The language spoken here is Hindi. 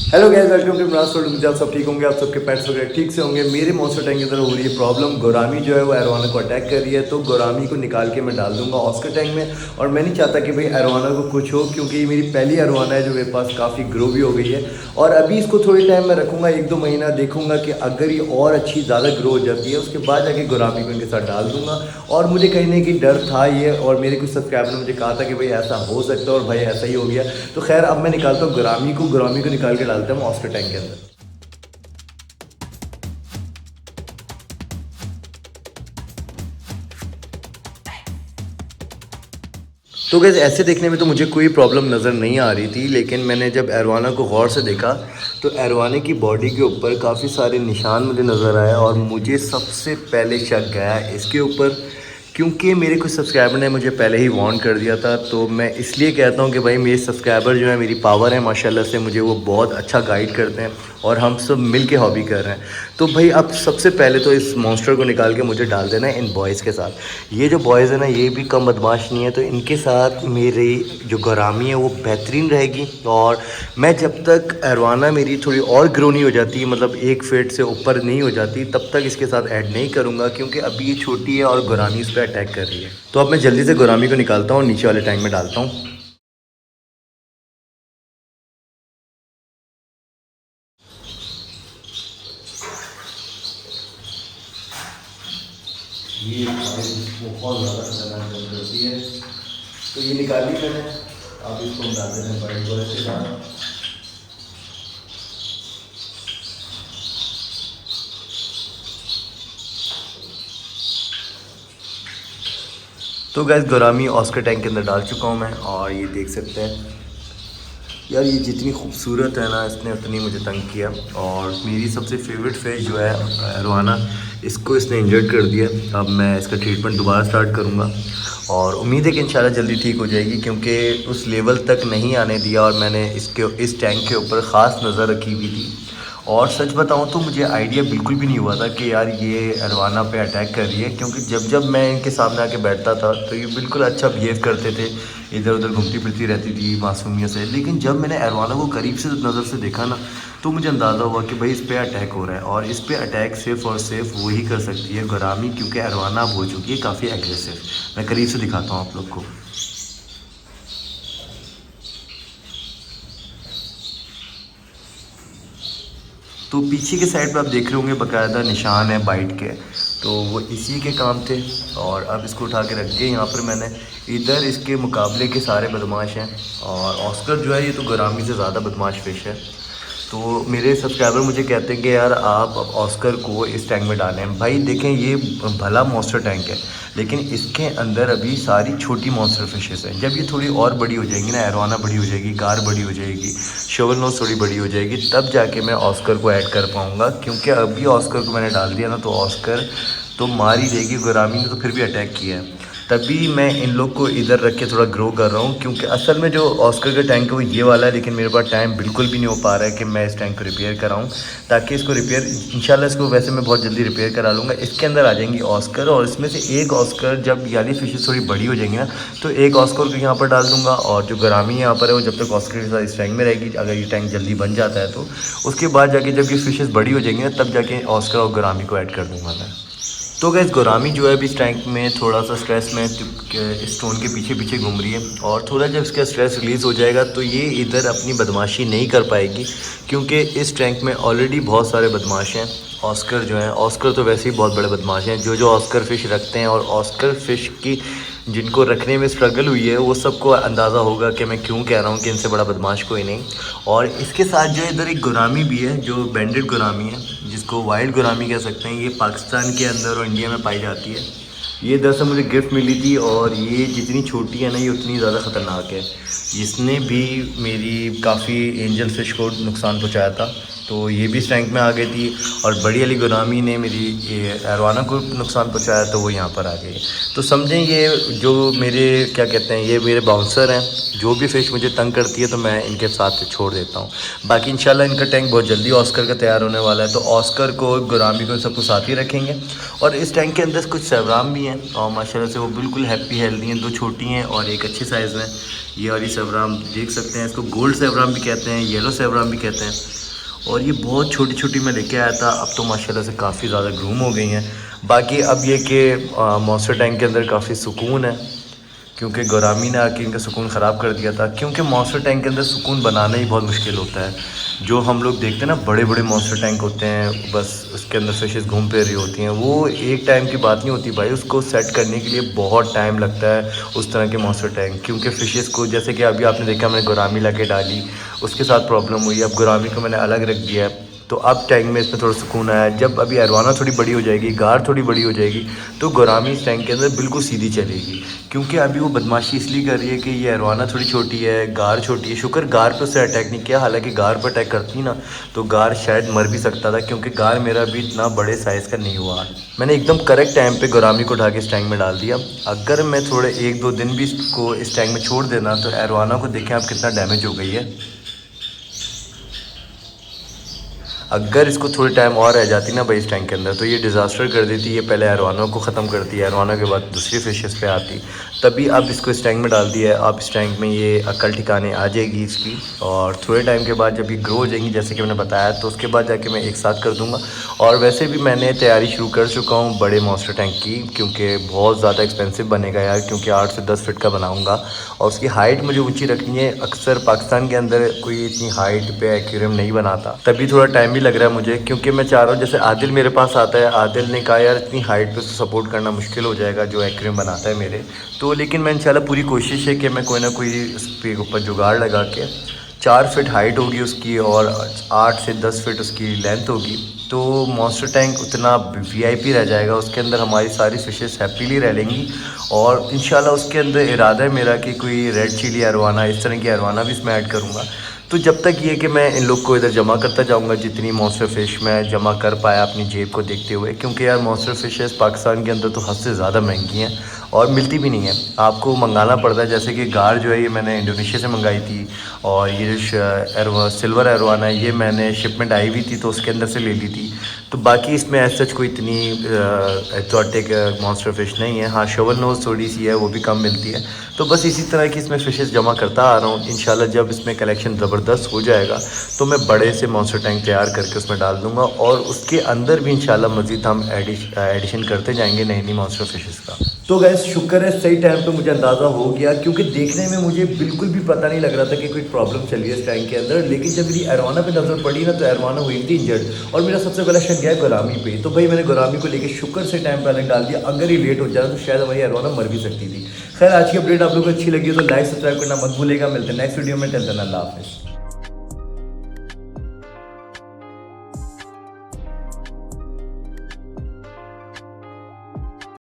Hello guys, welcome to Imran sold. मुझे आप सब ठीक होंगे, आप सबके पेट्स वगैरह ठीक से होंगे। मेरे मॉन्स्टर टैंक के अंदर हो रही है प्रॉब्लम। गोरामी जो है वो एरोवाना को अटैक कर रही है, तो गोरामी को निकाल के मैं डाल दूंगा ऑस्कर टैंक में। और मैं नहीं चाहता कि भाई एरोवाना को कुछ हो, क्योंकि ये मेरी पहली एरोवाना है जो मेरे पास काफ़ी ग्रो भी हो गई है। और अभी इसको थोड़ी टाइम में रखूँगा, 1-2 महीना देखूँगा कि अगर ये और अच्छी ज़्यादा ग्रो हो जाती है, उसके बाद जाके गोरामी को इनके साथ डाल दूँगा। और मुझे कहीं ना कहीं डर था ये, और मेरे कुछ सब्सक्राइबर ने मुझे कहा था कि भाई ऐसा हो सकता है, और भाई ऐसा ही हो गया। तो खैर अब मैं निकालता हूँ गोरामी को निकाल के डालता हूँ ऑस्कर टैंक के अंदर। तो गैस ऐसे देखने में तो मुझे कोई प्रॉब्लम नज़र नहीं आ रही थी, लेकिन मैंने जब एरोवाना को गौर से देखा तो एरोवाना की बॉडी के ऊपर काफ़ी सारे निशान मुझे नज़र आए, और मुझे सबसे पहले शक गया इसके ऊपर, क्योंकि मेरे कुछ सब्सक्राइबर ने मुझे पहले ही वार्न कर दिया था। तो मैं इसलिए कहता हूँ कि भाई मेरे सब्सक्राइबर जो है मेरी पावर है माशाल्लाह से, मुझे वो बहुत अच्छा गाइड करते हैं, और हम सब मिल के हॉबी कर रहे हैं। तो भाई अब सबसे पहले तो इस मॉन्स्टर को निकाल के मुझे डाल देना है इन बॉयज़ के साथ। ये जो बॉयज़ है ना, ये भी कम बदमाश नहीं है, तो इनके साथ मेरी जो गोरामी है वो बेहतरीन रहेगी। और मैं जब तक एरोवाना मेरी थोड़ी और ग्रो नहीं हो जाती, मतलब 1 फीट से ऊपर नहीं हो जाती, तब तक इसके साथ ऐड नहीं करूँगा, क्योंकि अभी ये छोटी है और गोरामी इस पर अटैक कर रही है। तो अब मैं जल्दी से गोरामी को निकालता हूँ और नीचे वाले टैंक में डालता हूँ। ये बहुत ज़्यादा खतरनाक बन करती है, तो ये निकाली मैंने। अब इसको हम डाल देते हैं बड़े बड़े के साथ। तो गैस गोरामी ऑस्कर टैंक के अंदर डाल चुका हूँ मैं, और ये देख सकते हैं यार, ये जितनी खूबसूरत है ना, इसने उतनी मुझे तंग किया। और मेरी सबसे फेवरेट फिश जो है एरोवाना, इसको इसने इंजर्ड कर दिया। अब मैं इसका ट्रीटमेंट दोबारा स्टार्ट करूँगा, और उम्मीद है कि इंशाल्लाह जल्दी ठीक हो जाएगी, क्योंकि उस लेवल तक नहीं आने दिया, और मैंने इस टैंक के ऊपर ख़ास नज़र रखी हुई थी। और सच बताऊं तो मुझे आइडिया बिल्कुल भी नहीं हुआ था कि यार ये एरोवाना पे अटैक कर रही है, क्योंकि जब जब मैं इनके सामने आके बैठता था तो ये बिल्कुल अच्छा बिहेव करते थे, इधर उधर घूमती फिरती रहती थी मासूमियत से। लेकिन जब मैंने एरोवाना को करीब से नज़र से देखा ना, तो मुझे अंदाज़ा हुआ कि भाई इस पर अटैक हो रहा है, और इस पर अटैक सिर्फ और सिर्फ वही कर सकती है गोरामी, क्योंकि एरोवाना अब हो चुकी है काफ़ी एग्रेसिव। मैं करीब से दिखाता हूँ आप लोग को। तो पीछे के साइड पे आप देख रहे होंगे बाकायदा निशान है बाइट के, तो वो इसी के काम थे। और अब इसको उठा के रख दिए यहाँ पर मैंने। इधर इसके मुकाबले के सारे बदमाश हैं, और ऑस्कर जो है ये तो गोरामी से ज़्यादा बदमाश फिश है। तो मेरे सब्सक्राइबर मुझे कहते हैं कि यार आप ऑस्कर को इस टैंक में डालें। भाई देखें, ये भला मॉन्स्टर टैंक है, लेकिन इसके अंदर अभी सारी छोटी मॉन्स्टर फिशेस हैं। जब ये थोड़ी और बड़ी हो जाएंगी ना, एरोवाना बड़ी हो जाएगी, कार बड़ी हो जाएगी, शोवल नोज थोड़ी बड़ी हो जाएगी, तब जाके मैं ऑस्कर को ऐड कर पाऊँगा। क्योंकि अभी ऑस्कर को मैंने डाल दिया ना, तो ऑस्कर तो मार ही देगी। गोरामी ने तो फिर भी अटैक किया है, तभी मैं इन लोग को इधर रख के थोड़ा ग्रो कर रहा हूँ। क्योंकि असल में जो ऑस्कर का टैंक है वो ये वाला है, लेकिन मेरे पास टाइम बिल्कुल भी नहीं हो पा रहा है कि मैं इस टैंक को रिपेयर कराऊँ। ताकि इसको रिपेयर इंशाल्लाह, इसको वैसे मैं बहुत जल्दी रिपेयर करा लूँगा। इसके अंदर आ जाएंगी ऑस्कर, और इसमें से एक ऑस्कर जब याली फिशेस थोड़ी बड़ी हो जाएंगी ना, तो एक ऑस्कर को यहाँ पर डाल दूँगा। और जो गोरामी यहाँ पर है वो जब तक ऑस्कर के साथ इस टैंक में रहेगी, अगर ये टैंक जल्दी बन जाता है तो उसके बाद जाके जब ये फिशेस बड़ी हो जाएंगी ना, तब जाके ऑस्कर और गोरामी को ऐड कर दूँगा मैं। तो गैस गोरामी जो है अभी इस टैंक में थोड़ा सा स्ट्रेस में स्टोन के पीछे पीछे घूम रही है, और थोड़ा जब इसका स्ट्रेस रिलीज़ हो जाएगा तो ये इधर अपनी बदमाशी नहीं कर पाएगी, क्योंकि इस टैंक में ऑलरेडी बहुत सारे बदमाश हैं। ऑस्कर जो हैं, ऑस्कर तो वैसे ही बहुत बड़े बदमाश हैं। जो ऑस्कर फ़िश रखते हैं, और ऑस्कर फ़िश की जिनको रखने में स्ट्रगल हुई है, वो सबको अंदाज़ा होगा कि मैं क्यों कह रहा हूँ कि इनसे बड़ा बदमाश कोई नहीं। और इसके साथ जो इधर एक गोरामी भी है, जो बैंडेड गोरामी है, जिसको वाइल्ड गोरामी कह सकते हैं। ये पाकिस्तान के अंदर और इंडिया में पाई जाती है। ये दरअसल मुझे गिफ्ट मिली थी, और ये जितनी छोटी है ना, ये उतनी ज़्यादा ख़तरनाक है। इसने भी मेरी काफ़ी एंजल फिश को नुकसान पहुँचाया था। तो ये भी इस टैंक में आ गई थी। और बड़ी वाली गुलामी ने मेरी अरवाना को नुकसान पहुंचाया, तो वो यहाँ पर आ गई। तो समझें ये जो मेरे क्या कहते हैं, ये मेरे बाउंसर हैं। जो भी फ़िश मुझे तंग करती है तो मैं इनके साथ छोड़ देता हूँ। बाकी इंशाल्लाह इनका टैंक बहुत जल्दी ऑस्कर का तैयार होने वाला है, तो ऑस्कर को, गुरामी को, सबको साथ ही रखेंगे। और इस टैंक के अंदर कुछ सेवराम भी हैं और माशाल्लाह से वो बिल्कुल हैप्पी हेल्दी हैं। 2 छोटी हैं और एक अच्छे साइज़ में। ये वाली सेवराम देख सकते हैं, इसको गोल्ड सेवराम भी कहते हैं, येलो सेवराम भी कहते हैं। और ये बहुत छोटी छोटी मैं लेके आया था, अब तो माशाल्लाह से काफ़ी ज़्यादा ग्रूम हो गई हैं। बाकी अब ये कि मॉन्स्टर टैंक के अंदर काफ़ी सुकून है, क्योंकि गोरामी ने आके इनका सुकून ख़राब कर दिया था। क्योंकि मॉन्स्टर टैंक के अंदर सुकून बनाना ही बहुत मुश्किल होता है। जो हम लोग देखते हैं ना, बड़े बड़े मॉन्स्टर टैंक होते हैं, बस उसके अंदर फिशेस घूम फिर रही होती हैं, वो एक टाइम की बात नहीं होती भाई। उसको सेट करने के लिए बहुत टाइम लगता है उस तरह के मॉन्स्टर टैंक। क्योंकि फ़िशेस को, जैसे कि अभी आपने देखा, मैंने गोरामी ला के डाली, उसके साथ प्रॉब्लम हुई। अब गोरामी को मैंने अलग रख दिया है, तो अब टैंक में इसमें थोड़ा सुकून आया। जब अभी अरवाना थोड़ी बड़ी हो जाएगी, गार थोड़ी बड़ी हो जाएगी, तो गोरामी इस टैंक के अंदर बिल्कुल सीधी चलेगी। क्योंकि अभी वो बदमाशी इसलिए कर रही है कि ये अरवाना थोड़ी छोटी है, गार छोटी है। शुक्र गार पे उससे अटैक नहीं किया, हालांकि गार पर अटैक करती ना तो गार शायद मर भी सकता था, क्योंकि गार मेरा भी इतना बड़े साइज़ का नहीं हुआ। मैंने एकदम करेक्ट टाइम पे गोरामी को उठा के इस टैंक में डाल दिया। अगर मैं थोड़े 1-2 दिन भी इसको इस टैंक में छोड़ देना, तो अरवाना को देखें आप कितना डैमेज हो गई है। अगर इसको थोड़ी टाइम और रह जाती ना भाई इस टैंक के अंदर, तो ये डिज़ास्टर कर देती। ये पहले अरवाना को ख़त्म करती है, अरवाना के बाद दूसरी फिशेस पे आती। तभी अब इसको इस टैंक में डाल दिया है। अब इस टैंक में ये अकल ठिकाने आ जाएगी इसकी, और थोड़े टाइम के बाद जब ये ग्रो हो जाएंगी, जैसे कि मैंने बताया, तो उसके बाद जाके मैं एक साथ कर दूँगा। और वैसे भी मैंने तैयारी शुरू कर चुका हूँ बड़े मॉन्स्टर टैंक की, क्योंकि बहुत ज़्यादा एक्सपेंसिव बनेगा यार, क्योंकि 8 से 10 फीट का बनाऊँगा और उसकी हाइट मुझे ऊँची रखनी है। अक्सर पाकिस्तान के अंदर कोई इतनी हाइट पे एक्वेरियम नहीं बनाता, तभी थोड़ा टाइम भी लग रहा है मुझे। क्योंकि मैं चाह रहा हूँ, जैसे आदिल मेरे पास आता है, आदिल ने कहा यार इतनी हाइट पे उसको सपोर्ट करना मुश्किल हो जाएगा जो एक्वेरियम बनाता है मेरे। तो लेकिन मैं इंशाल्लाह पूरी कोशिश है कि मैं कोई ना कोई उसके ऊपर जुगाड़ लगा के, 4 फीट हाइट होगी उसकी और 8 से 10 फीट उसकी लेंथ होगी, तो मॉन्स्टर टैंक उतना वीआईपी रह जाएगा। उसके अंदर हमारी सारी फिशेस हैप्पीली रह लेंगी। और इंशाल्लाह उसके अंदर इरादा है मेरा कि कोई रेड चिली अरवाना, इस तरह की अरवाना भी इसमें ऐड करूँगा। तो जब तक ये कि मैं इन लोग को इधर जमा करता जाऊंगा, जितनी मॉन्स्टर फ़िश मैं जमा कर पाया अपनी जेब को देखते हुए, क्योंकि यार मॉन्स्टर फ़िशेस पाकिस्तान के अंदर तो हद से ज़्यादा महंगी हैं और मिलती भी नहीं है, आपको मंगाना पड़ता है। जैसे कि गार जो है ये मैंने इंडोनेशिया से मंगाई थी, और ये जो सिल्वर एरवाना है ये मैंने शिपमेंट आई हुई थी तो उसके अंदर से ले ली थी। तो बाकी इसमें एज सच कोई इतनी एक्सोटिक मॉन्स्टर फ़िश नहीं है। हाँ, शोवर नोज़ थोड़ी सी है, वो भी कम मिलती है। तो बस इसी तरह की इसमें फ़िशेस जमा करता आ रहा हूँ। इंशाल्लाह जब इसमें कलेक्शन ज़बरदस्त हो जाएगा तो मैं बड़े से मॉन्स्टर टैंक तैयार करके उसमें डाल दूँगा, और उसके अंदर भी इंशाल्लाह मज़ीद हम एडिशन करते जाएंगे नई नई मॉन्स्टर फ़िशेस का। तो गैस शुक्र है सही टाइम पे मुझे अंदाज़ा हो गया, क्योंकि देखने में मुझे बिल्कुल भी पता नहीं लग रहा था कि कोई प्रॉब्लम चल रही है इस टैंक के अंदर। लेकिन जब मेरी अरवाना पे नज़र पड़ी ना, तो अरवाना हुई थी इंजर्ड, और मेरा सबसे पहला शक गया गुरामी पे। तो भाई मैंने गुरामी को लेकर शुक्र से टाइम पे अलग डाल दिया। अगर ये लेट हो जाए तो शायद हमारी अरवाना मर भी सकती थी। खैर, आज की अपडेट आप लोगों को अच्छी लगी हो तो लाइक सब्सक्राइब करना मत भूलेगा। मिलते हैं नेक्स्ट वीडियो में। टिल देन अल्लाह हाफ़िज़।